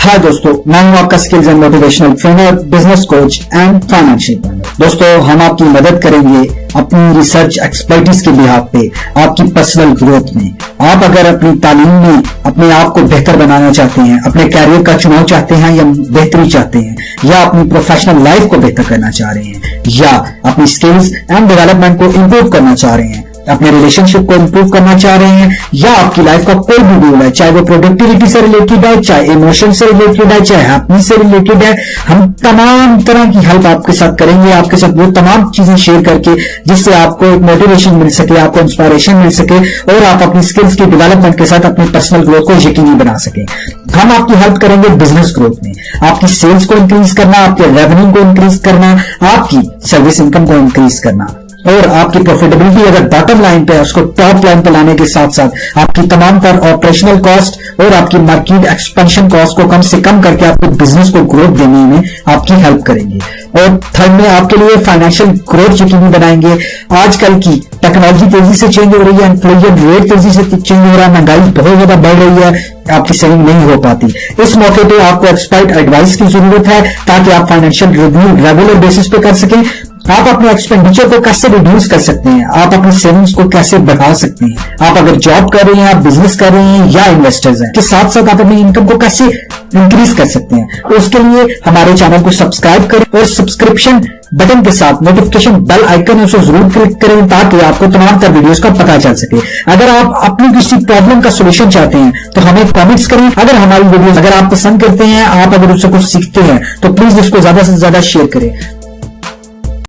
हाय दोस्तों, मैं हूं आपका skills and motivational trainer, business coach and financial planner. दोस्तों, हम आपकी मदद करेंगे अपनी रिसर्च एक्सपर्टीज के बिहाफ पे आपकी पर्सनल ग्रोथ में। आप अगर अपनी तालीम में अपने आप को बेहतर बनाना चाहते हैं, अपने कैरियर का चुनाव चाहते हैं या बेहतरी चाहते हैं, या अपनी प्रोफेशनल लाइफ को बेहतर करना चाह रहे हैं, या अपनी स्किल्स एंड डेवलपमेंट को इंप्रूव करना चाह रहे हैं, अपने रिलेशनशिप को इंप्रूव करना चाह रहे हैं, या आपकी लाइफ का कोई भी गोल है, चाहे वो प्रोडक्टिविटी से रिलेटेड है, चाहे इमोशन से रिलेटेड है, चाहे हैप्पीनेस से रिलेटेड है, हम तमाम तरह की हेल्प आपके साथ करेंगे। आपके साथ वो तमाम चीजें शेयर करके जिससे आपको एक मोटिवेशन मिल सके, आपको इंस्पायरेशन मिल सके और आप अपनी स्किल्स की डेवलपमेंट के साथ अपनी पर्सनल ग्रोथ को यकीनी बना सके। हम आपकी हेल्प करेंगे बिजनेस ग्रोथ में, आपकी सेल्स को इंक्रीज करना, आपके रेवेन्यू को इंक्रीज करना, आपकी सर्विस इनकम को इंक्रीज करना, और आपकी प्रॉफिटेबिलिटी अगर बॉटम लाइन पे है उसको टॉप लाइन पे लाने के साथ साथ आपकी तमाम तर ऑपरेशनल कॉस्ट और आपकी मार्केट एक्सपेंशन कॉस्ट को कम से कम करके आपको बिजनेस को ग्रोथ देने में आपकी हेल्प करेंगे। और थर्ड में आपके लिए फाइनेंशियल ग्रोथ यकीनी बनाएंगे। आजकल की टेक्नोलॉजी तेजी से चेंज हो रही है, इन्फ्लेशन रेट तेजी से चेंज हो रहा है, महंगाई बहुत ज्यादा बढ़ रही है, आपकी सेविंग नहीं हो पाती। इस मौके पे आपको एक्सपर्ट एडवाइस की जरूरत है ताकि आप फाइनेंशियल रिव्यू रेगुलर बेसिस पे कर सकें। आप अपने एक्सपेंडिचर को कैसे रिड्यूस कर सकते हैं, आप अपनी सेविंग्स को कैसे बढ़ा सकते हैं, आप अगर जॉब कर रहे हैं, आप बिजनेस कर रहे हैं या इन्वेस्टर्स हैं, के साथ साथ आप अपनी इनकम को कैसे इंक्रीज कर सकते हैं। उसके लिए हमारे चैनल को सब्सक्राइब करें और सब्सक्रिप्शन बटन के साथ नोटिफिकेशन बेल आइकन है उसको जरूर क्लिक करें ताकि आपको तमाम तर वीडियोस का पता चल सके। अगर आप अपनी किसी प्रॉब्लम का सोल्यूशन चाहते हैं तो हमें कमेंट्स करें। अगर हमारी वीडियोस अगर आप पसंद करते हैं, आप अगर उससे कुछ सीखते हैं तो प्लीज इसको ज्यादा से ज्यादा शेयर करें।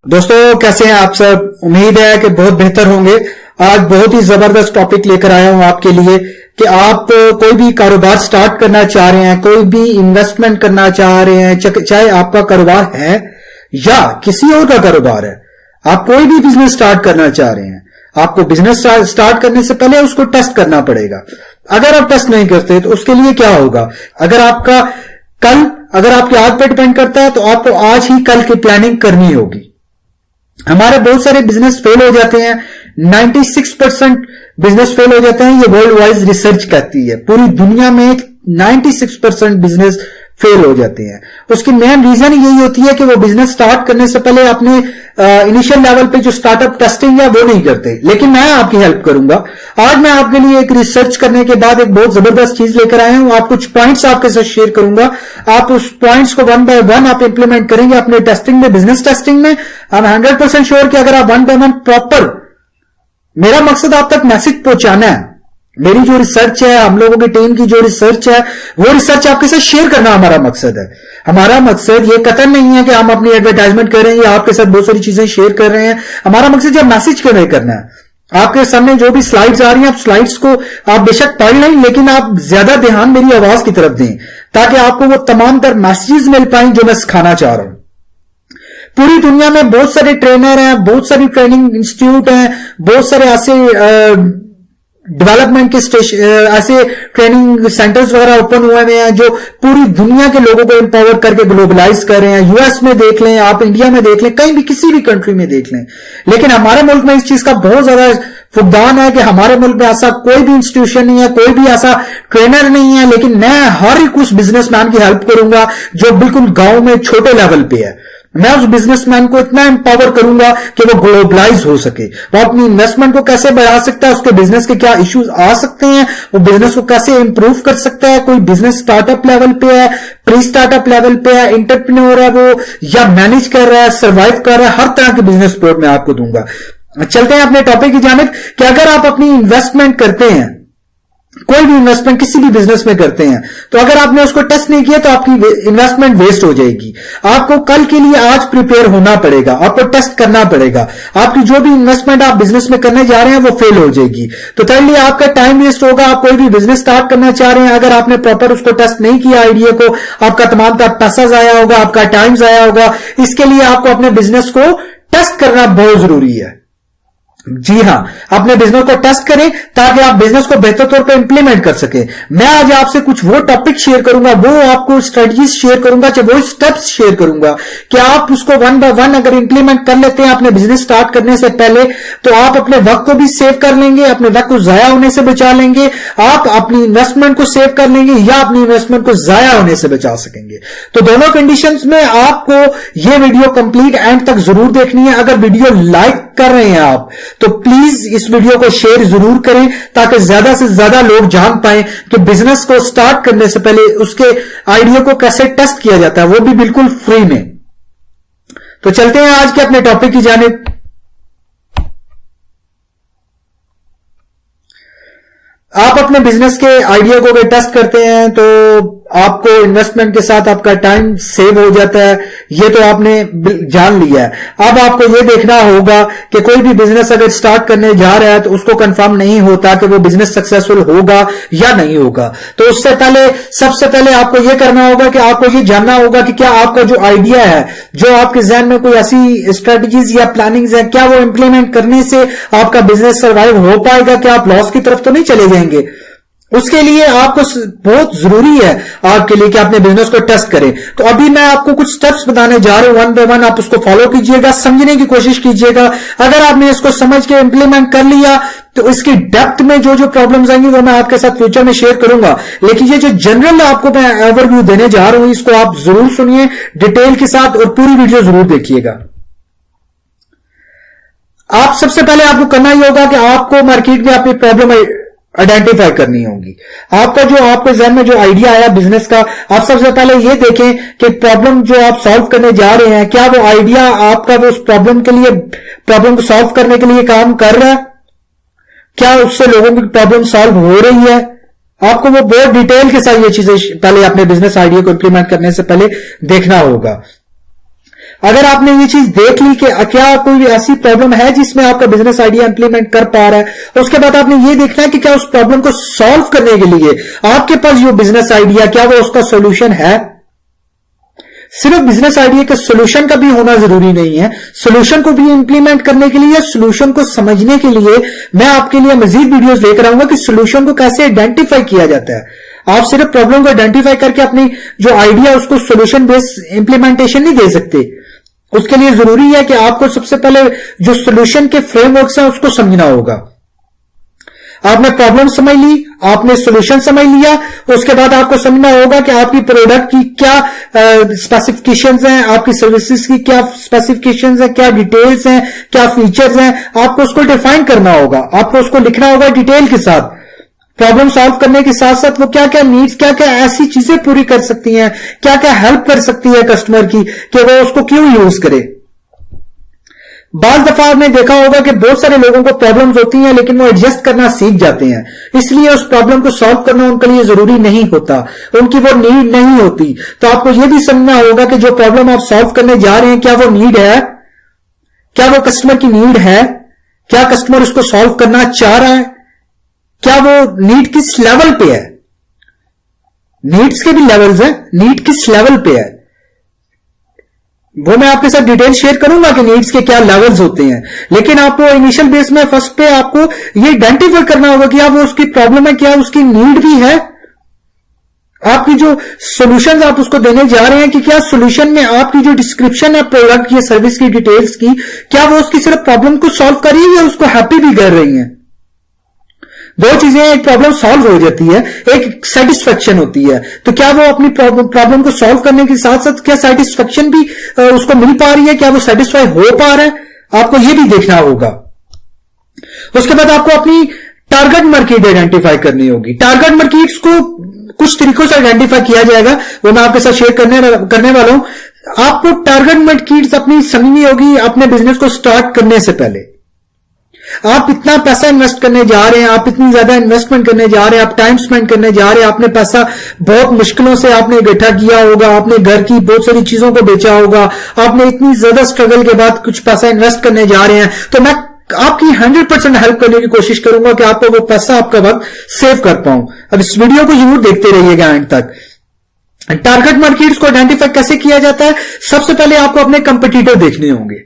दोस्तों, कैसे हैं आप सब? उम्मीद है कि बहुत बेहतर होंगे। आज बहुत ही जबरदस्त टॉपिक लेकर आया हूं आपके लिए कि आप कोई भी कारोबार स्टार्ट करना चाह रहे हैं, कोई भी इन्वेस्टमेंट करना चाह रहे हैं, चाहे आपका कारोबार है या किसी और का कारोबार है, आप कोई भी बिजनेस स्टार्ट करना चाह रहे हैं, आपको बिजनेस स्टार्ट करने से पहले उसको टेस्ट करना पड़ेगा। अगर आप टेस्ट नहीं करते तो उसके लिए क्या होगा? अगर आपकी आज पे डिपेंड करता है तो आपको आज ही कल की प्लानिंग करनी होगी। हमारे बहुत सारे बिजनेस फेल हो जाते हैं, 96% बिजनेस फेल हो जाते हैं, ये वर्ल्ड वाइज रिसर्च कहती है। पूरी दुनिया में 96% बिजनेस फेल हो जाते हैं। उसकी मेन रीजन यही होती है कि वो बिजनेस स्टार्ट करने से पहले अपने इनिशियल लेवल पे जो स्टार्टअप टेस्टिंग है वो नहीं करते। लेकिन मैं आपकी हेल्प करूंगा। आज मैं आपके लिए एक रिसर्च करने के बाद एक बहुत जबरदस्त चीज लेकर आया हूं। आप कुछ पॉइंट्स आपके साथ शेयर करूंगा, आप उस पॉइंट्स को वन बाय वन आप इंप्लीमेंट करेंगे अपने टेस्टिंग में, बिजनेस टेस्टिंग में। I'm 100% श्योर कि अगर आप वन बाय वन प्रॉपर, मेरा मकसद आप तक मैसेज पहुंचाना है। मेरी जो रिसर्च है, हम लोगों की टीम की जो रिसर्च है, वो रिसर्च आपके साथ शेयर करना हमारा मकसद है। हमारा मकसद ये कतई नहीं है कि हम अपनी एडवर्टाइजमेंट कर रहे हैं या आपके साथ बहुत सारी चीजें शेयर कर रहे हैं। हमारा मकसद यह मैसेज कन्वे करना है। आपके सामने जो भी स्लाइड्स आ रही हैं, आप स्लाइड्स को आप बेशक पढ़ लें, लेकिन आप ज्यादा ध्यान मेरी आवाज की तरफ दें ताकि आपको वो तमाम तर मैसेजेस मिल पाए जो मैं सिखाना चाह रहा हूं। पूरी दुनिया में बहुत सारे ट्रेनर हैं, बहुत सारी ट्रेनिंग इंस्टीट्यूट हैं, बहुत सारे ऐसे डेवलपमेंट के ऐसे ट्रेनिंग सेंटर्स वगैरह ओपन हुए हैं जो पूरी दुनिया के लोगों को एम्पावर करके ग्लोबलाइज कर रहे हैं। यूएस में देख लें, आप इंडिया में देख लें, कहीं भी किसी भी कंट्री में देख लें। लेकिन हमारे मुल्क में इस चीज का बहुत ज्यादा फुकदान है कि हमारे मुल्क में ऐसा कोई भी इंस्टीट्यूशन नहीं है, कोई भी ऐसा ट्रेनर नहीं है। लेकिन मैं हर एक उस बिजनेसमैन की हेल्प करूंगा जो बिल्कुल गांव में छोटे लेवल पे है। मैं उस बिजनेसमैन को इतना एम्पावर करूंगा कि वो ग्लोबलाइज हो सके, वो अपनी इन्वेस्टमेंट को कैसे बढ़ा सकता है, उसके बिजनेस के क्या इश्यूज आ सकते हैं, वो बिजनेस को कैसे इंप्रूव कर सकता है। कोई बिजनेस स्टार्टअप लेवल पे है, प्री स्टार्टअप लेवल पे है, एंटरप्रेन्योर है वो, या मैनेज कर रहा है, सर्वाइव कर रहा है, हर तरह के बिजनेस सपोर्ट मैं आपको दूंगा। चलते हैं अपने टॉपिक की जानिब कि अगर आप अपनी इन्वेस्टमेंट करते हैं, कोई भी इन्वेस्टमेंट किसी भी बिजनेस में करते हैं, तो अगर आपने उसको टेस्ट नहीं किया तो आपकी इन्वेस्टमेंट वेस्ट हो जाएगी। आपको कल के लिए आज प्रिपेयर होना पड़ेगा, आपको टेस्ट करना पड़ेगा। आपकी जो भी इन्वेस्टमेंट आप बिजनेस में करने जा रहे हैं वो फेल हो जाएगी, तो तब आपका टाइम वेस्ट होगा। आप कोई भी बिजनेस स्टार्ट करना चाह रहे हैं, अगर आपने प्रॉपर उसको टेस्ट नहीं किया आइडिया को, आपका तमाम पैसा जाया होगा, आपका टाइम जाया होगा। इसके लिए आपको अपने बिजनेस को टेस्ट करना बहुत जरूरी है। जी हां, अपने बिजनेस को टेस्ट करें ताकि आप बिजनेस को बेहतर तौर पर इंप्लीमेंट कर सके। मैं आज आपसे कुछ वो टॉपिक शेयर करूंगा, वो आपको स्ट्रेटजीज शेयर करूंगा, वो स्टेप्स शेयर करूंगा कि आप उसको वन बाय वन अगर इंप्लीमेंट कर लेते हैं अपने बिजनेस स्टार्ट करने से पहले, तो आप अपने वक्त को भी सेव कर लेंगे, अपने वक्त को जाया होने से बचा लेंगे, आप अपनी इन्वेस्टमेंट को सेव कर लेंगे या अपनी इन्वेस्टमेंट को जाया होने से बचा सकेंगे। तो दोनों कंडीशंस में आपको यह वीडियो कंप्लीट एंड तक जरूर देखनी है। अगर वीडियो लाइक कर रहे हैं आप तो प्लीज इस वीडियो को शेयर जरूर करें ताकि ज्यादा से ज्यादा लोग जान पाएं कि बिजनेस को स्टार्ट करने से पहले उसके आइडिया को कैसे टेस्ट किया जाता है, वो भी बिल्कुल फ्री में। तो चलते हैं आज के अपने टॉपिक की जानिब। आप अपने बिजनेस के आइडिया को अगर टेस्ट करते हैं तो आपको इन्वेस्टमेंट के साथ आपका टाइम सेव हो जाता है, ये तो आपने जान लिया है। अब आपको ये देखना होगा कि कोई भी बिजनेस अगर स्टार्ट करने जा रहा है तो उसको कंफर्म नहीं होता कि वो बिजनेस सक्सेसफुल होगा या नहीं होगा। तो उससे पहले सबसे पहले आपको ये करना होगा कि आपको ये जानना होगा कि क्या आपका जो आइडिया है, जो आपके जहन में कोई ऐसी स्ट्रेटजीज या प्लानिंग्स है, क्या वो इंप्लीमेंट करने से आपका बिजनेस सर्वाइव हो पाएगा, क्या आप लॉस की तरफ तो नहीं चले जाएंगे। उसके लिए आपको बहुत जरूरी है आपके लिए कि अपने बिजनेस को टेस्ट करें। तो अभी मैं आपको कुछ स्टेप्स बताने जा रहा हूं, वन बाय वन आप उसको फॉलो कीजिएगा, समझने की कोशिश कीजिएगा। अगर आपने इसको समझ के इंप्लीमेंट कर लिया तो इसकी डेप्थ में जो जो प्रॉब्लम्स आएंगी वो मैं आपके साथ फ्यूचर में शेयर करूंगा, लेकिन ये जो जनरल आपको मैं ओवरव्यू देने जा रहा हूं इसको आप जरूर सुनिए डिटेल के साथ और पूरी वीडियो जरूर देखिएगा। आप सबसे पहले आपको करना ही होगा कि आपको मार्केट में अपनी प्रॉब्लम आइडेंटिफाई करनी होगी। आपका जो आपके जहन में जो आइडिया आया बिजनेस का, आप सबसे पहले ये देखें कि प्रॉब्लम जो आप सॉल्व करने जा रहे हैं, क्या वो आइडिया आपका वो उस प्रॉब्लम को सॉल्व करने के लिए काम कर रहा है, क्या उससे लोगों की प्रॉब्लम सॉल्व हो रही है। आपको वो बहुत डिटेल के साथ ये चीजें पहले अपने बिजनेस आइडिया को इंप्लीमेंट करने से पहले देखना होगा। अगर आपने ये चीज देख ली कि क्या कोई ऐसी प्रॉब्लम है जिसमें आपका बिजनेस आइडिया इंप्लीमेंट कर पा रहा है, उसके बाद आपने ये देखना है कि क्या उस प्रॉब्लम को सॉल्व करने के लिए आपके पास जो बिजनेस आइडिया क्या वो उसका सॉल्यूशन है। सिर्फ बिजनेस आइडिया के सॉल्यूशन का भी होना जरूरी नहीं है, सॉल्यूशन को भी इंप्लीमेंट करने के लिए, सॉल्यूशन को समझने के लिए मैं आपके लिए मजीद वीडियोस लेकर आऊंगा कि सॉल्यूशन को कैसे आइडेंटिफाई किया जाता है। आप सिर्फ प्रॉब्लम को आइडेंटिफाई करके अपनी जो आइडिया उसको सॉल्यूशन बेस्ड इंप्लीमेंटेशन नहीं दे सकते। उसके लिए जरूरी है कि आपको सबसे पहले जो सॉल्यूशन के फ्रेमवर्क्स हैं उसको समझना होगा। आपने प्रॉब्लम समझ ली, आपने सॉल्यूशन समझ लिया, उसके बाद आपको समझना होगा कि आपकी प्रोडक्ट की क्या स्पेसिफिकेशंस हैं, आपकी सर्विसेज की क्या स्पेसिफिकेशंस हैं, क्या डिटेल्स हैं, क्या फीचर्स हैं, आपको उसको डिफाइन करना होगा, आपको उसको लिखना होगा डिटेल के साथ। प्रॉब्लम सॉल्व करने के साथ साथ वो क्या क्या नीड्स, क्या क्या ऐसी चीजें पूरी कर सकती हैं, क्या क्या हेल्प कर सकती है कस्टमर की कि वो उसको क्यों यूज करे। बाज दफा आपने देखा होगा कि बहुत सारे लोगों को प्रॉब्लम्स होती हैं लेकिन वो एडजस्ट करना सीख जाते हैं, इसलिए उस प्रॉब्लम को सॉल्व करना उनके लिए जरूरी नहीं होता, उनकी वो नीड नहीं होती। तो आपको ये भी समझना होगा कि जो प्रॉब्लम आप सॉल्व करने जा रहे हैं क्या वो नीड है, क्या वो कस्टमर की नीड है, क्या कस्टमर उसको सॉल्व करना चाह रहा है, क्या वो नीड किस लेवल पे है। नीड्स के भी लेवल्स हैं, नीड किस लेवल पे है वो मैं आपके साथ डिटेल शेयर करूंगा कि नीड्स के क्या लेवल्स होते हैं। लेकिन आपको इनिशियल बेस में फर्स्ट पे आपको ये आइडेंटिफाई करना होगा कि क्या वो उसकी प्रॉब्लम है, क्या उसकी नीड भी है। आपकी जो सॉल्यूशंस आप उसको देने जा रहे हैं कि क्या सॉल्यूशन में आपकी जो डिस्क्रिप्शन है प्रोडक्ट या सर्विस की डिटेल्स की, क्या वो उसकी सिर्फ प्रॉब्लम को सॉल्व कर रही है या उसको हैप्पी भी कर रही है। दो चीजें, एक प्रॉब्लम सॉल्व हो जाती है, एक सेटिस्फेक्शन होती है। तो क्या वो अपनी प्रॉब्लम को सॉल्व करने के साथ साथ क्या सेटिस्फेक्शन भी उसको मिल पा रही है, क्या वो सेटिस्फाई हो पा रहा है, आपको ये भी देखना होगा। उसके बाद आपको अपनी टारगेट मार्केट आइडेंटिफाई करनी होगी। टारगेट मार्केट्स को कुछ तरीकों से आइडेंटिफाई किया जाएगा, वो मैं आपके साथ शेयर करने वाला हूं। आपको टारगेट मार्केट्स अपनी समझनी होगी अपने बिजनेस को स्टार्ट करने से पहले। आप इतना पैसा इन्वेस्ट करने जा रहे हैं, आप इतनी ज्यादा इन्वेस्टमेंट करने जा रहे हैं, आप टाइम स्पेंड करने जा रहे हैं, आपने पैसा बहुत मुश्किलों से आपने इकट्ठा किया होगा, आपने घर की बहुत सारी चीजों को बेचा होगा, आपने इतनी ज्यादा स्ट्रगल के बाद कुछ पैसा इन्वेस्ट करने जा रहे हैं। तो मैं आपकी 100% हेल्प करने की कोशिश करूंगा कि आपको वो पैसा, आपका वक्त सेव कर पाऊं। अब इस वीडियो को जरूर देखते रहिएगा एंड तक। टारगेट मार्केट्स को आइडेंटिफाई कैसे किया जाता है, सबसे पहले आपको अपने कंपटीटर देखने होंगे।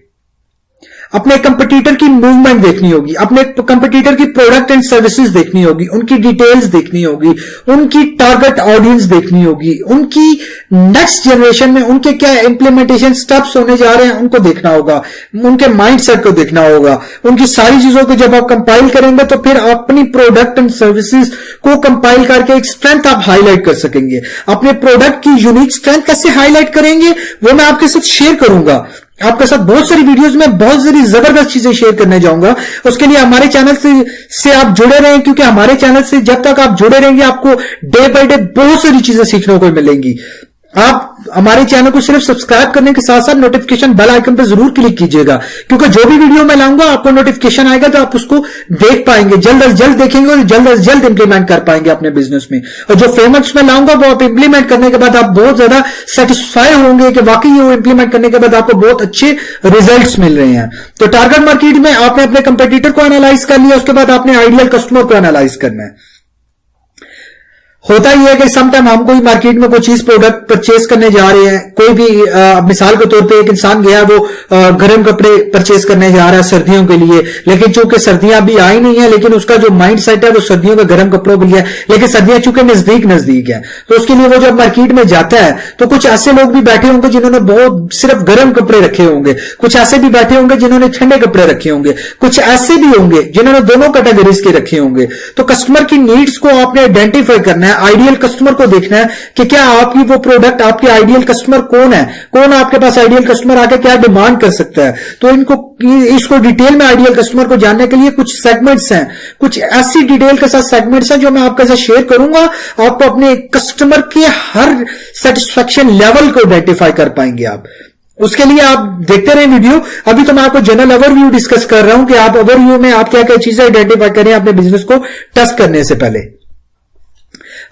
अपने कंपटीटर की मूवमेंट देखनी होगी, अपने कंपटीटर की प्रोडक्ट एंड सर्विसेज देखनी होगी, उनकी डिटेल्स देखनी होगी, उनकी टारगेट ऑडियंस देखनी होगी, उनकी नेक्स्ट जनरेशन में उनके क्या इंप्लीमेंटेशन स्टेप्स होने जा रहे हैं उनको देखना होगा, उनके माइंडसेट को देखना होगा। उनकी सारी चीजों को जब आप कंपाइल करेंगे तो फिर अपनी प्रोडक्ट एंड सर्विसेज को कंपाइल करके एक स्ट्रेंथ आप हाईलाइट कर सकेंगे। अपने प्रोडक्ट की यूनिक स्ट्रेंथ कैसे हाईलाइट करेंगे वो मैं आपके साथ शेयर करूंगा। आपके साथ बहुत सारी वीडियोस में बहुत सारी जबरदस्त चीजें शेयर करने जाऊंगा। उसके लिए हमारे चैनल से आप जुड़े रहें, क्योंकि हमारे चैनल से जब तक आप जुड़े रहेंगे आपको डे बाय डे बहुत सारी चीजें सीखने को मिलेंगी। आप हमारे चैनल को सिर्फ सब्सक्राइब करने के साथ साथ नोटिफिकेशन बेल आइकन पर जरूर क्लिक कीजिएगा, क्योंकि जो भी वीडियो मैं लाऊंगा आपको नोटिफिकेशन आएगा तो आप उसको देख पाएंगे, जल्द से जल्द देखेंगे और जल्द से जल्द इंप्लीमेंट कर पाएंगे अपने बिजनेस में। और जो फ्रेमवर्क्स मैं लाऊंगा वो आप इंप्लीमेंट करने के बाद आप बहुत ज्यादा सेटिस्फाई होंगे कि वाकई वो इंप्लीमेंट करने के बाद आपको बहुत अच्छे रिजल्ट्स मिल रहे हैं। तो टारगेट मार्केट में आपने अपने कंपटीटर को एनालाइज कर लिया, उसके बाद आपने आइडियल कस्टमर को एनालाइज करना है। होता ही है कि सम टाइम हम कोई मार्केट में कोई चीज प्रोडक्ट परचेज करने जा रहे हैं, कोई भी मिसाल के तौर पे एक इंसान गया वो गर्म कपड़े परचेज करने जा रहा है सर्दियों के लिए, लेकिन चूंकि सर्दियां अभी आई नहीं है, लेकिन उसका जो माइंड सेट है वो सर्दियों के गर्म कपड़ों के लिए है, लेकिन सर्दियां चूंकि नजदीक है तो उसके लिए वो जब मार्केट में जाता है तो कुछ ऐसे लोग भी बैठे होंगे जिन्होंने बहुत सिर्फ गर्म कपड़े रखे होंगे, कुछ ऐसे भी बैठे होंगे जिन्होंने ठंडे कपड़े रखे होंगे, कुछ ऐसे भी होंगे जिन्होंने दोनों कैटेगरीज के रखे होंगे। तो कस्टमर की नीड्स को आपने आइडेंटिफाई करना है, आइडियल कस्टमर को देखना है कि क्या आपकी वो प्रोडक्ट, आपके आइडियल कस्टमर कौन है, कौन आपके पास आइडियल कस्टमर आके क्या डिमांड कर सकता है। तो इसको डिटेल में आइडियल कस्टमर को जानने के लिए कुछ सेगमेंट्स हैं, कुछ ऐसी डिटेल के साथ सेगमेंट्स हैं जो मैं आपके साथ शेयर करूंगा। आपको अपने कस्टमर के हर सेटिस्फैक्शन लेवल को आइडेंटिफाई कर पाएंगे आप। उसके लिए आप देखते रहें वीडियो। अभी तो मैं आपको जनरल ओवरव्यू डिस्कस कर रहा हूं कि आप ओवरव्यू में आप क्या क्या चीजें आइडेंटिफाई करें अपने बिजनेस को टेस्ट करने से पहले।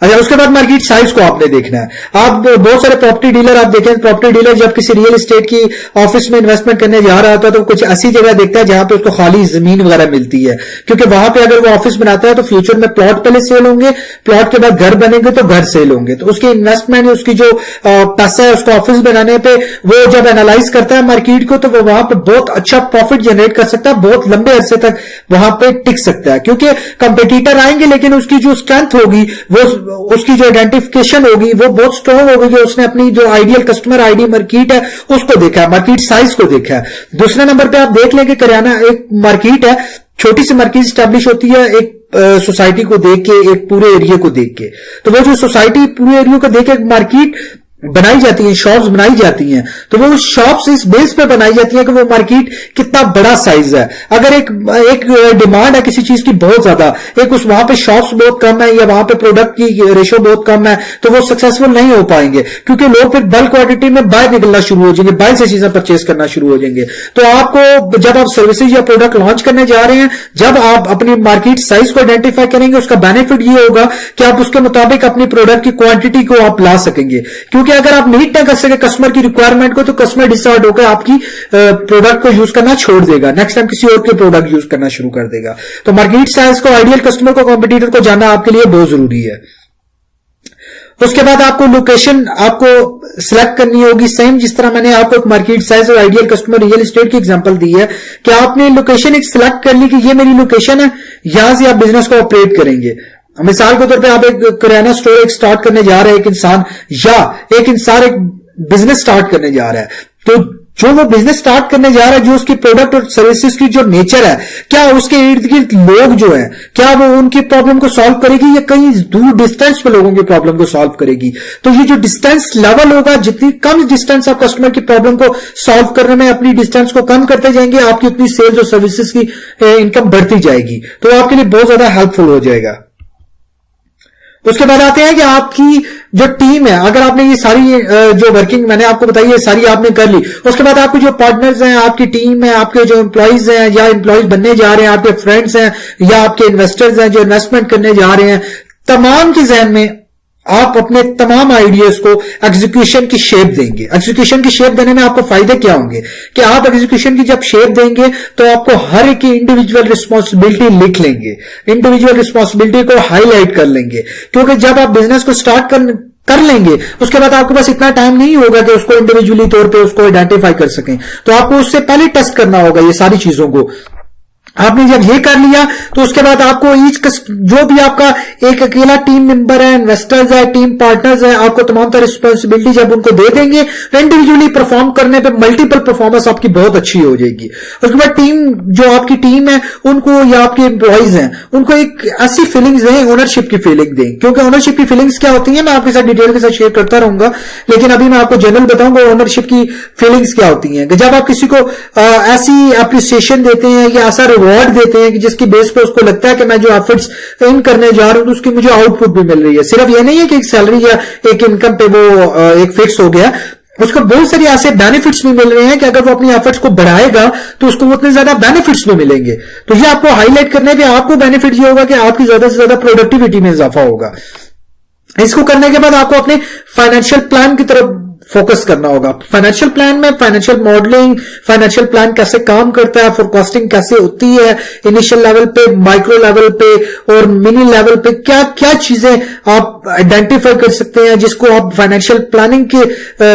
अच्छा, उसके बाद मार्केट साइज को आपने देखना है। आप बहुत सारे प्रॉपर्टी डीलर आप देखें, प्रॉपर्टी डीलर जब किसी रियल एस्टेट की ऑफिस में इन्वेस्टमेंट करने जा रहा होता है तो कुछ ऐसी जगह देखता है जहां पे उसको खाली जमीन वगैरह मिलती है, क्योंकि वहां पे अगर वो ऑफिस बनाता है तो फ्यूचर में प्लॉट पहले सेल होंगे, प्लॉट के बाद घर बनेंगे तो घर सेल होंगे। तो उसकी इन्वेस्टमेंट, उसकी जो पैसा है उसको ऑफिस बनाने पे वो जब एनालाइज करता है मार्केट को तो वो वहां पे बहुत अच्छा प्रॉफिट जनरेट कर सकता है, बहुत लंबे अरसे तक वहां पे टिक सकता है, क्योंकि कंपटीटर आएंगे लेकिन उसकी जो स्ट्रेंथ होगी, वो उसकी जो आइडेंटिफिकेशन होगी वो बहुत स्ट्रांग होगी कि उसने अपनी जो आइडियल कस्टमर आईडी मार्केट है उसको देखा है, मार्केट साइज को देखा है। दूसरे नंबर पे आप देख लें कि करियाना एक मार्केट है, छोटी सी मार्केट स्टैब्लिश होती है एक सोसाइटी को देख के, एक पूरे एरिया को देख के। तो वो जो सोसाइटी पूरे एरिया को देख के मार्केट बनाई जाती है, शॉप्स बनाई जाती हैं, तो वो शॉप्स इस बेस पे बनाई जाती है कि वो मार्केट कितना बड़ा साइज है। अगर एक डिमांड है किसी चीज की बहुत ज्यादा, एक उस वहां पे शॉप्स बहुत कम है या वहां पे प्रोडक्ट की रेशो बहुत कम है, तो वो सक्सेसफुल नहीं हो पाएंगे, क्योंकि लोग फिर बल्क क्वांटिटी में बाहर निकलना शुरू हो जाएंगे, बाहर से चीजें परचेज करना शुरू हो जाएंगे। तो आपको जब आप सर्विसेज या प्रोडक्ट लॉन्च करने जा रहे हैं, जब आप अपनी मार्केट साइज को आइडेंटिफाई करेंगे, उसका बेनिफिट ये होगा कि आप उसके मुताबिक अपनी प्रोडक्ट की क्वांटिटी को आप ला सकेंगे, क्योंकि अगर आप मीट ना कर सके कस्टमर की रिक्वायरमेंट को तो कस्टमर डिसाइड होकर आपकी प्रोडक्ट को यूज करना छोड़ देगा, नेक्स्ट टाइम किसी और के प्रोडक्ट यूज करना शुरू कर देगा। तो मार्केट साइज को, आइडियल कस्टमर को, कॉम्पिटिटर को जानना आपके लिए बहुत जरूरी है। उसके बाद आपको लोकेशन आपको सिलेक्ट करनी होगी, सेम जिस तरह मैंने आपको एक मार्केट साइज और आइडियल कस्टमर रियल एस्टेट की एग्जांपल दी है कि आपने लोकेशन एक सिलेक्ट कर ली कि ये मेरी लोकेशन है, यहां से आप बिजनेस को ऑपरेट करेंगे। मिसाल के तौर पे आप एक किराना स्टोर एक स्टार्ट करने जा रहे हैं, एक इंसान एक बिजनेस स्टार्ट करने जा रहा है, तो जो वो बिजनेस स्टार्ट करने जा रहा है, जो उसकी प्रोडक्ट और सर्विसेज की जो नेचर है, क्या उसके इर्द गिर्द लोग जो है, क्या वो उनकी प्रॉब्लम को सॉल्व करेगी या कहीं दूर डिस्टेंस पे लोगों की प्रॉब्लम को सॉल्व करेगी। तो ये जो डिस्टेंस लेवल होगा, जितनी कम डिस्टेंस आप कस्टमर की प्रॉब्लम को सॉल्व करने में अपनी डिस्टेंस को कम करते जाएंगे, आपकी उतनी सेल्स और सर्विसेज की इनकम बढ़ती जाएगी, तो आपके लिए बहुत ज्यादा हेल्पफुल हो जाएगा। उसके बाद आते हैं कि आपकी जो टीम है, अगर आपने ये सारी जो वर्किंग मैंने आपको बताई है सारी आपने कर ली, उसके बाद आपके जो पार्टनर्स हैं, आपकी टीम है, आपके जो एम्प्लॉइज हैं या एम्प्लॉइज बनने जा रहे हैं, आपके फ्रेंड्स हैं या आपके इन्वेस्टर्स हैं जो इन्वेस्टमेंट करने जा रहे हैं, तमाम के जहन में आप अपने तमाम आइडियाज को एग्जीक्यूशन की शेप देंगे। एग्जीक्यूशन की शेप देने में आपको फायदे क्या होंगे कि आप एग्जीक्यूशन की जब शेप देंगे तो आपको हर एक की इंडिविजुअल रिस्पॉन्सिबिलिटी लिख लेंगे, इंडिविजुअल रिस्पॉन्सिबिलिटी को हाईलाइट कर लेंगे, क्योंकि जब आप बिजनेस को स्टार्ट کر لیں گے, اس کے بعد آپ کے پاس اتنا ٹائم نہیں ہوگا کہ اس کو انڈیویجولی طور پہ اس کو آئیڈینٹیفائی کر سکیں. تو آپ کو اس سے پہلے ٹیسٹ کرنا ہوگا یہ ساری چیزوں کو. آپ نے جب یہ کر لیا تو اس کے بعد آپ کو جو بھی آپ کا ایک اکیلا ٹیم ممبر ہے, انویسٹرز ہے, ٹیم پارٹنرز ہیں, آپ کو تمام تر رسپانسبلٹی جب ان کو دے دیں گے تو انڈیویجولی پرفارم کرنے پہ ملٹیپل پرفارمنس آپ کی بہت اچھی ہو جائے گی. اس کے بعد ٹیم جو آپ کی ٹیم ہے ان کو یا آپ کے امپلائیز ہیں ان کو ایک ایسی فیلنگز دیں, اونرشپ کی فیلنگ دیں, کیونکہ اونرشپ کی فیلنگز کیا ہوتی ہیں میں آپ کے ساتھ ڈیٹیل کے ساتھ شیئر کرتا رہوں گا, لیکن ابھی میں آپ کو جنرل بتاؤں گا اونرشپ کی فیلنگز کیا ہوتی ہیں. کہ جب آپ کسی کو ایسی اپریسیشن دیتے ہیں یا ایسا ریوارڈ دیتے ہیں کہ جس کی بیس پہ اس کو لگتا ہے کہ میں جو ایفرٹس ان کرنے جا رہا ہوں تو اس کی مجھے آؤٹ پٹ بھی مل رہی ہے. صرف یہ نہیں ہے کہ ایک سیلری یا ایک انکم پہ وہ ایک فکس ہو گیا, اس کو بہت ساری ایسے بینیفٹس بھی مل رہے ہیں کہ اگر وہ اپنی ایفرٹس کو بڑھائے گا تو اس کو اتنے زیادہ بینیفٹس بھی ملیں گے. تو یہ آپ کو ہائی لائٹ کرنے پہ آپ کو بینیفٹ یہ ہوگا کہ آپ کی زیادہ سے زیادہ پروڈکٹیوٹی میں اضافہ ہوگا. اس کو کرنے کے بعد آپ کو اپنے فائنینشیل پلان کی طرف فوکس کرنا ہوگا. فائنینشیل پلان میں فائنینشیل ماڈلنگ, فائنینشیل پلان کیسے کام کرتا ہے, فور کاسٹنگ کیسے ہوتی ہے, انیشل لیول پہ, مائکرو لیول پہ اور منی لیول پہ کیا کیا چیزیں آپ آئیڈینٹیفائی کر سکتے ہیں جس کو آپ فائنینشیل پلاننگ کے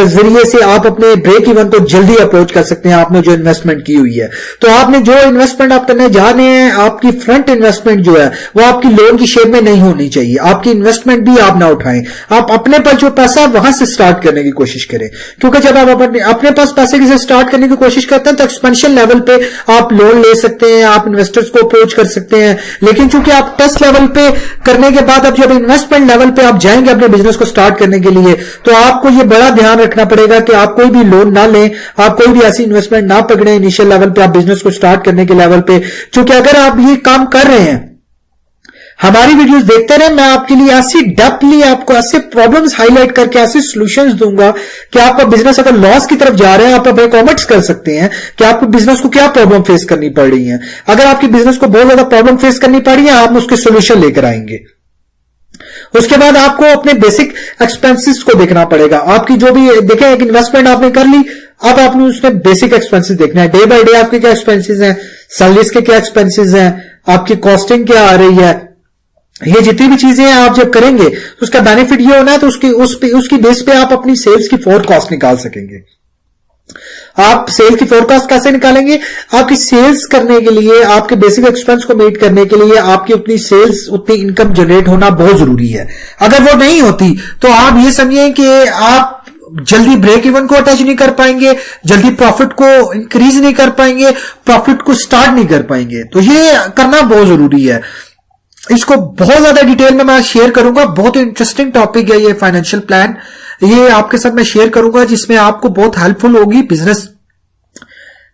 ذریعے سے آپ اپنے بریک ایون کو جلدی اپروچ کر سکتے ہیں آپ نے جو انویسٹمنٹ کی ہوئی ہے. تو آپ نے جو انویسٹمنٹ آپ کرنے جا رہے ہیں, آپ کی فرنٹ انویسٹمنٹ جو ہے وہ آپ کی لون کی شیپ میں نہیں ہونی چاہیے. آپ کی انویسٹمنٹ بھی آپ نہ اٹھائیں, آپ اپنے پر جو پیسہ ہے وہاں سے سٹارٹ کرنے کی کوشش کریں, کیونکہ جب آپ اپنے پاس پیسے سے سٹارٹ کرنے کی کوشش کرتے ہیں تو ایکسپینشن لیول پہ آپ لون لے سکتے ہیں, آپ انویسٹرز کو اپروچ کر سکتے ہیں. لیکن چونکہ آپ ٹیسٹ لیول پہ کرنے کے بعد اب جب انویسٹمنٹ لیول پہ آپ جائیں گے اپنے بزنس کو سٹارٹ کرنے کے لیے تو آپ کو یہ بڑا دھیان رکھنا پڑے گا کہ آپ کوئی بھی لون نہ لیں, آپ کوئی بھی ایسی انویسٹمنٹ نہ پکڑیں انیشیل لیول پہ, آپ بزنس کو سٹارٹ کرنے کے لیول پہ. چونکہ اگر آپ یہ کام کر رہے ہیں, ہماری ویڈیوز دیکھتے رہے, میں آپ کے لیے ایسی ڈیپلی آپ کو ایسے پرابلمز ہائی لائٹ کر کے ایسے سولوشنز دوں گا کہ آپ کا بزنس اگر لاس کی طرف جا رہے ہیں آپ اپنے کامنٹس کر سکتے ہیں کہ آپ کو بزنس کو کیا پرابلم فیس کرنی پڑ رہی ہیں. اگر آپ کی بزنس کو بہت زیادہ پرابلم فیس کرنی پڑ رہی ہے آپ اس کے سولوشن لے کر آئیں گے. اس کے بعد آپ کو اپنے بیسک ایکسپینسز کو دیکھنا پڑے گا. آپ کی جو بھی دیکھیں ایک انویسٹمنٹ آپ نے کر لی, اب آپ نے اس میں بیسک ایکسپینسز دیکھنا ہے. ڈے بائی ڈے آپ کے کیا ایکسپینسز ہیں, سیلریز کے کیا ایکسپینسز ہیں, آپ کی کاسٹنگ کیا آ رہی ہے, یہ جتنی بھی چیزیں آپ جب کریں گے تو اس کا بینیفٹ یہ ہونا ہے تو اس کی بیس پہ آپ اپنی سیلز کی فور کاسٹ نکال سکیں گے. آپ سیل کی فور کاسٹ کیسے نکالیں گے, آپ کی سیلز کرنے کے لیے, آپ کے بیسک ایکسپینس کو میٹ کرنے کے لیے آپ کی اتنی سیلز اتنی انکم جنریٹ ہونا بہت ضروری ہے. اگر وہ نہیں ہوتی تو آپ یہ سمجھیں کہ آپ جلدی بریک ایون کو اٹیچ نہیں کر پائیں گے, جلدی پروفٹ کو انکریز نہیں کر پائیں گے, پروفٹ کو سٹارٹ نہیں کر پائیں گے. تو یہ کرنا بہت ضروری ہے. اس کو بہت زیادہ ڈیٹیل میں شیئر کروں گا, بہت انٹرسٹنگ ٹاپک ہے یہ فائنینشیل پلان, یہ آپ کے ساتھ میں شیئر کروں گا جس میں آپ کو بہت ہیلپ فل ہوگی, بزنس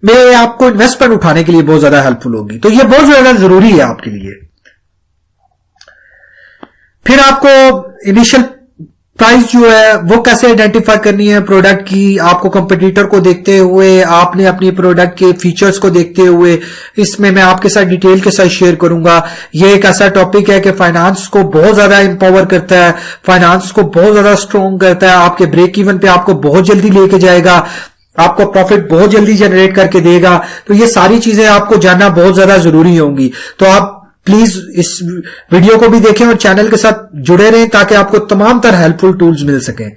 میں آپ کو انویسٹمنٹ اٹھانے کے لیے بہت زیادہ ہیلپ فل ہوگی. تو یہ بہت زیادہ ضروری ہے آپ کے لیے. پھر آپ کو انیشل پرائز جو ہے وہ کیسے آئیڈینٹیفائی کرنی ہے پروڈکٹ کی, آپ کو کمپٹیٹر کو دیکھتے ہوئے, آپ نے اپنی پروڈکٹ کے فیچرز کو دیکھتے ہوئے, اس میں آپ کے ساتھ ڈیٹیل کے ساتھ شیئر کروں گا. یہ ایک ایسا ٹاپک ہے کہ فائنانس کو بہت زیادہ امپاور کرتا ہے, فائنانس کو بہت زیادہ اسٹرانگ کرتا ہے, آپ کے بریک ایون پہ آپ کو بہت جلدی لے کے جائے گا, آپ کو پروفٹ بہت جلدی جنریٹ کر کے دے گا. تو یہ ساری چیزیں آپ کو جاننا بہت زیادہ ضروری ہوں گی. تو آپ پلیز اس ویڈیو کو بھی دیکھیں اور چینل کے ساتھ جڑے رہیں تاکہ آپ کو تمام تر ہیلپ فل ٹولز مل سکیں.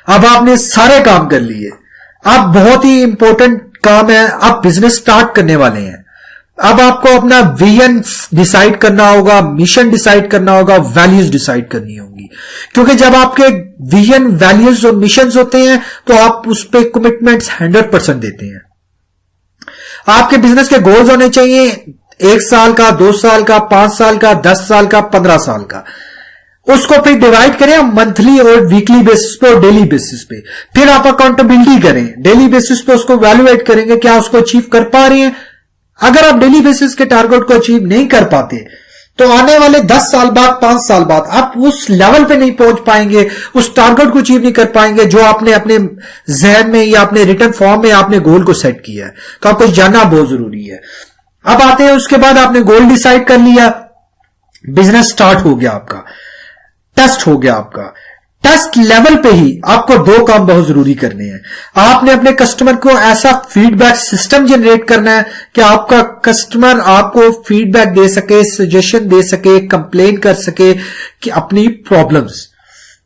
اب آپ نے سارے کام کر لیے, اب بہت ہی امپورٹنٹ کام ہے, آپ بزنس سٹارٹ کرنے والے ہیں. اب آپ کو اپنا ویژن ڈیسائیڈ کرنا ہوگا, مشن ڈیسائیڈ کرنا ہوگا, ویلیوز ڈیسائیڈ کرنی ہوگی. کیونکہ جب آپ کے ویژن, ویلیوز اور مشنز ہوتے ہیں تو آپ اس پہ کمٹمنٹس 100% دیتے ہیں. آپ کے بزنس کے گولز ہونے چاہیے 1 سال کا, 2 سال کا, 5 سال کا, 10 سال کا, 15 سال کا. اس کو پھر ڈیوائڈ کریں منتھلی اور ویکلی بیسس پہ اور ڈیلی بیسس پہ. پھر آپ اکاؤنٹیبلٹی کریں, ڈیلی بیسس پہ اس کو ویلویٹ کریں گے کیا اس کو اچیو کر پا رہے ہیں. اگر آپ ڈیلی بیسس کے ٹارگٹ کو اچیو نہیں کر پاتے تو آنے والے 10 سال بعد, 5 سال بعد آپ اس لیول پہ نہیں پہنچ پائیں گے, اس ٹارگٹ کو اچیو نہیں کر پائیں گے جو آپ نے اپنے ذہن میں یا اپنے ریٹن فارم میں آپ نے گول کو سیٹ کیا ہے. تو آپ کو جاننا بہت ضروری ہے. اب آتے ہیں اس کے بعد آپ نے گول ڈیسائیڈ کر لیا, بزنس سٹارٹ ہو گیا, آپ کا ٹیسٹ ہو گیا. آپ کا ٹیسٹ لیول پہ ہی آپ کو 2 کام بہت ضروری کرنے ہیں. آپ نے اپنے کسٹمر کو ایسا فیڈ بیک سسٹم جنریٹ کرنا ہے کہ آپ کا کسٹمر آپ کو فیڈ بیک دے سکے, سجیشن دے سکے, کمپلین کر سکے کہ اپنی پرابلمز.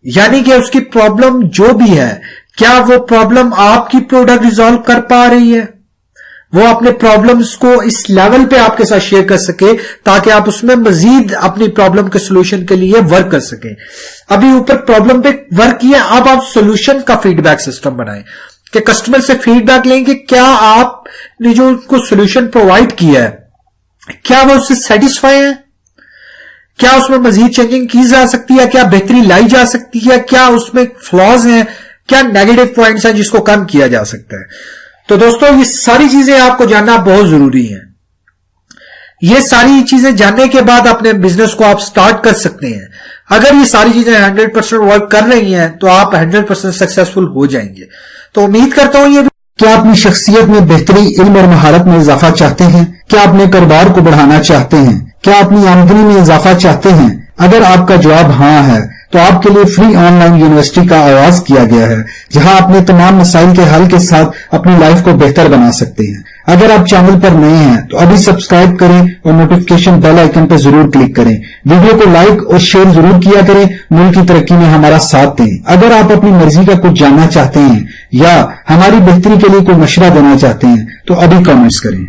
یعنی کہ اس کی پرابلم جو بھی ہے، کیا وہ پرابلم آپ کی پروڈکٹ ریزالو کر پا رہی ہے؟ وہ اپنے پرابلمز کو اس لیول پہ آپ کے ساتھ شیئر کر سکے تاکہ آپ اس میں مزید اپنی پرابلم کے سولوشن کے لیے ورک کر سکیں. ابھی اوپر پرابلم پہ ورک کیا، اب آپ سولوشن کا فیڈ بیک سسٹم بنائیں کہ کسٹمر سے فیڈ بیک لیں کہ کیا آپ نے جو ان کو سولوشن پرووائڈ کیا ہے کیا وہ اس سے سیٹسفائی ہیں، کیا اس میں مزید چینجنگ کی جا سکتی ہے، کیا بہتری لائی جا سکتی ہے، کیا اس میں فلاز ہیں، کیا نیگیٹو پوائنٹس ہیں جس کو کم کیا جا سکتا ہے. تو دوستو یہ ساری چیزیں آپ کو جاننا بہت ضروری ہیں. یہ ساری چیزیں جاننے کے بعد اپنے بزنس کو آپ سٹارٹ کر سکتے ہیں. اگر یہ ساری چیزیں 100% ورک کر رہی ہیں تو آپ 100% سکسیسفل ہو جائیں گے. تو امید کرتا ہوں یہ کیا اپنی شخصیت میں بہتری، علم اور مہارت میں اضافہ چاہتے ہیں؟ کیا اپنے کاروبار کو بڑھانا چاہتے ہیں؟ کیا اپنی آمدنی میں اضافہ چاہتے ہیں؟ اگر آپ کا جواب ہاں ہے تو آپ کے لیے فری آن لائن یونیورسٹی کا آغاز کیا گیا ہے جہاں اپنے تمام مسائل کے حل کے ساتھ اپنی لائف کو بہتر بنا سکتے ہیں. اگر آپ چینل پر نئے ہیں تو ابھی سبسکرائب کریں اور نوٹیفیکیشن بیل آئیکن پر ضرور کلک کریں. ویڈیو کو لائک اور شیئر ضرور کیا کریں. ملک کی ترقی میں ہمارا ساتھ دیں. اگر آپ اپنی مرضی کا کچھ جاننا چاہتے ہیں یا ہماری بہتری کے لیے کوئی مشورہ دینا چاہتے ہیں تو ابھی کامنٹس کریں.